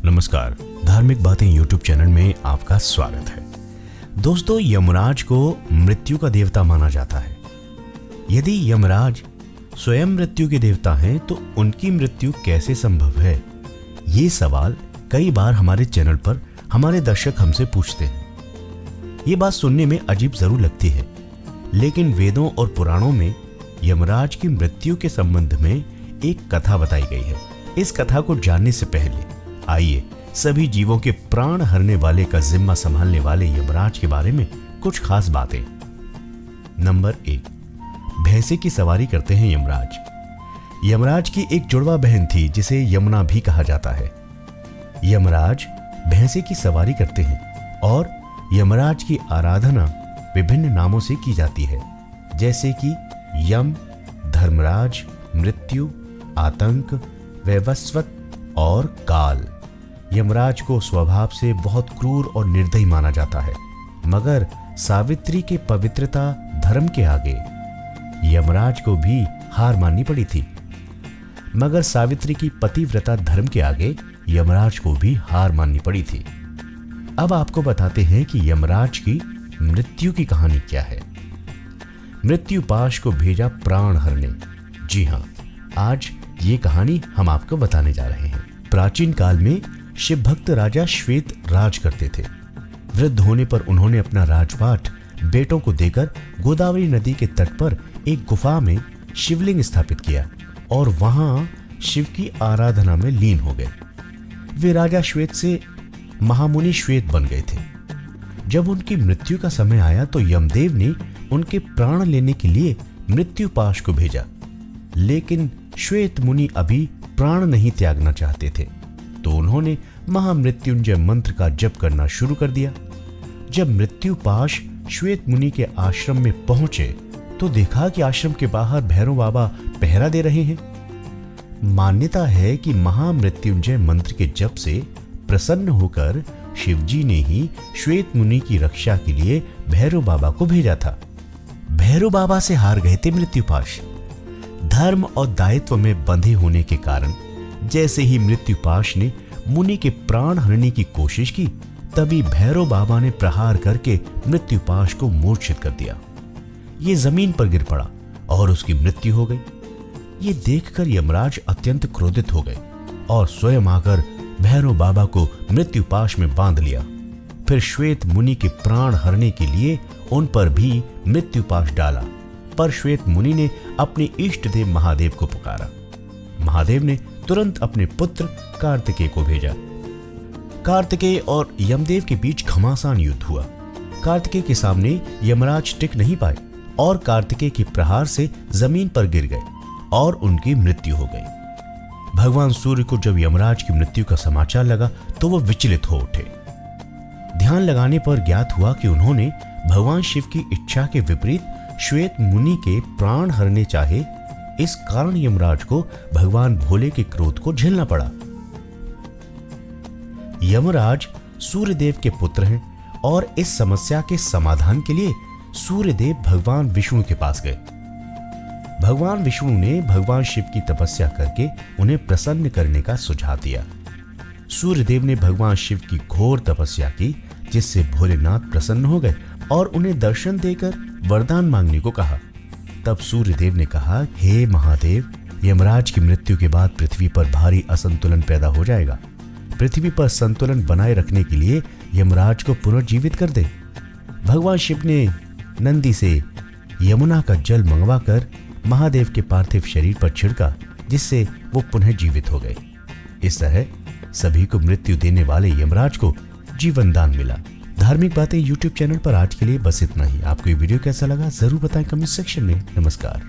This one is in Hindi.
नमस्कार, धार्मिक बातें यूट्यूब चैनल में आपका स्वागत है। दोस्तों, यमराज को मृत्यु का देवता माना जाता है। यदि यमराज स्वयं मृत्यु के देवता हैं तो उनकी मृत्यु कैसे संभव है? ये सवाल कई बार हमारे चैनल पर हमारे दर्शक हमसे पूछते हैं। ये बात सुनने में अजीब जरूर लगती है, लेकिन वेदों और पुराणों में यमराज की मृत्यु के संबंध में एक कथा बताई गई है। इस कथा को जानने से पहले आइए सभी जीवों के प्राण हरने वाले का जिम्मा संभालने वाले यमराज के बारे में कुछ खास बातें। नंबर 1, भैंसे की सवारी करते हैं यमराज। यमराज की एक जुड़वा बहन थी जिसे यमुना भी कहा जाता है। यमराज भैंसे की सवारी करते हैं और यमराज की आराधना विभिन्न नामों से की जाती है, जैसे कि यम, धर्मराज, मृत्यु, आतंक, वैवस्वत और काल। यमराज को स्वभाव से बहुत क्रूर और निर्दयी माना जाता है, मगर सावित्री के पवित्रता धर्म के आगे यमराज को भी हार माननी पड़ी थी। मगर सावित्री की पतिव्रता धर्म के आगे यमराज को भी हार माननी पड़ी थी। अब आपको बताते हैं कि यमराज की मृत्यु की कहानी क्या है। मृत्यु पाश को भेजा प्राण हरने। जी हाँ, आज ये कहानी हम आपको बताने जा रहे हैं। प्राचीन काल में शिव भक्त राजा श्वेत राज करते थे। वृद्ध होने पर उन्होंने अपना राजपाट बेटों को देकर गोदावरी नदी के तट पर एक गुफा में शिवलिंग स्थापित किया और वहां शिव की आराधना में लीन हो गए। वे राजा श्वेत से महामुनि श्वेत बन गए थे। जब उनकी मृत्यु का समय आया तो यमदेव ने उनके प्राण लेने के लिए मृत्यु पाश को भेजा, लेकिन श्वेत मुनि अभी प्राण नहीं त्यागना चाहते थे, तो उन्होंने महामृत्युंजय मंत्र का जप करना शुरू कर दिया। जब मृत्यु पाश श्वेत मुनि के आश्रम में पहुंचे तो देखा कि आश्रम के बाहर भैरव बाबा पहरा दे रहे हैं। मान्यता है कि महामृत्युंजय मंत्र के जप से प्रसन्न होकर शिवजी ने ही श्वेत मुनि की रक्षा के लिए भैरव बाबा को भेजा था। भैरव बाबा से हार गए थे मृत्युपाश। धर्म और दायित्व में बंधे होने के कारण जैसे ही मृत्युपाश ने मुनि के प्राण हरने की कोशिश की, तभी भैरव बाबा ने प्रहार करके मृत्युपाश को मूर्छित कर दिया। ये जमीन पर गिर पड़ा और उसकी मृत्यु हो गई। ये देखकर यमराज अत्यंत क्रोधित हो गए और स्वयं आकर भैरव बाबा को मृत्युपाश में बांध लिया। फिर श्वेत मुनि के प्राण हरने के लिए उन पर भी मृत्युपाश डाला, पर श्वेत मुनि ने अपने इष्ट देव महादेव को पुकारा। महादेव ने तुरंत अपने पुत्र कार्तिकेय को भेजा। कार्तिकेय और यमदेव के बीच घमासान युद्ध हुआ। कार्तिकेय के सामने यमराज टिक नहीं पाए और कार्तिकेय के प्रहार से जमीन पर गिर गए और उनकी मृत्यु हो गई। भगवान सूर्य को जब यमराज की मृत्यु का समाचार लगा तो वो विचलित हो उठे। ध्यान लगाने पर ज्ञात हुआ कि उन्होंने भगवान शिव की इच्छा के विपरीत श्वेत मुनि के प्राण हरने चाहे। इस कारण यमराज को भगवान भोले के क्रोध को झेलना पड़ा। यमराज सूर्यदेव के पुत्र हैं और इस समस्या के समाधान के लिए सूर्यदेव भगवान विष्णु के पास गए। भगवान विष्णु ने भगवान शिव की तपस्या करके उन्हें प्रसन्न करने का सुझाव दिया। सूर्यदेव ने भगवान शिव की घोर तपस्या की, जिससे भोलेनाथ प्रसन्न हो गए और उन्हें दर्शन देकर वरदान मांगने को कहा। तब सूर्यदेव ने कहा, हे महादेव, यमराज की मृत्यु के बाद पृथ्वी पर भारी असंतुलन पैदा हो जाएगा। पृथ्वी पर संतुलन बनाए रखने के लिए यमराज को पुनर्जीवित कर दे। भगवान शिव ने नंदी से यमुना का जल मंगवाकर महादेव के पार्थिव शरीर पर छिड़का, जिससे वो पुनः जीवित हो गए। इस तरह सभी को मृत्यु देने वाले यमराज को जीवन दान मिला। धार्मिक बातें यूट्यूब चैनल पर आज के लिए बस इतना ही। आपको ये वीडियो कैसा लगा जरूर बताएं कमेंट सेक्शन में। नमस्कार।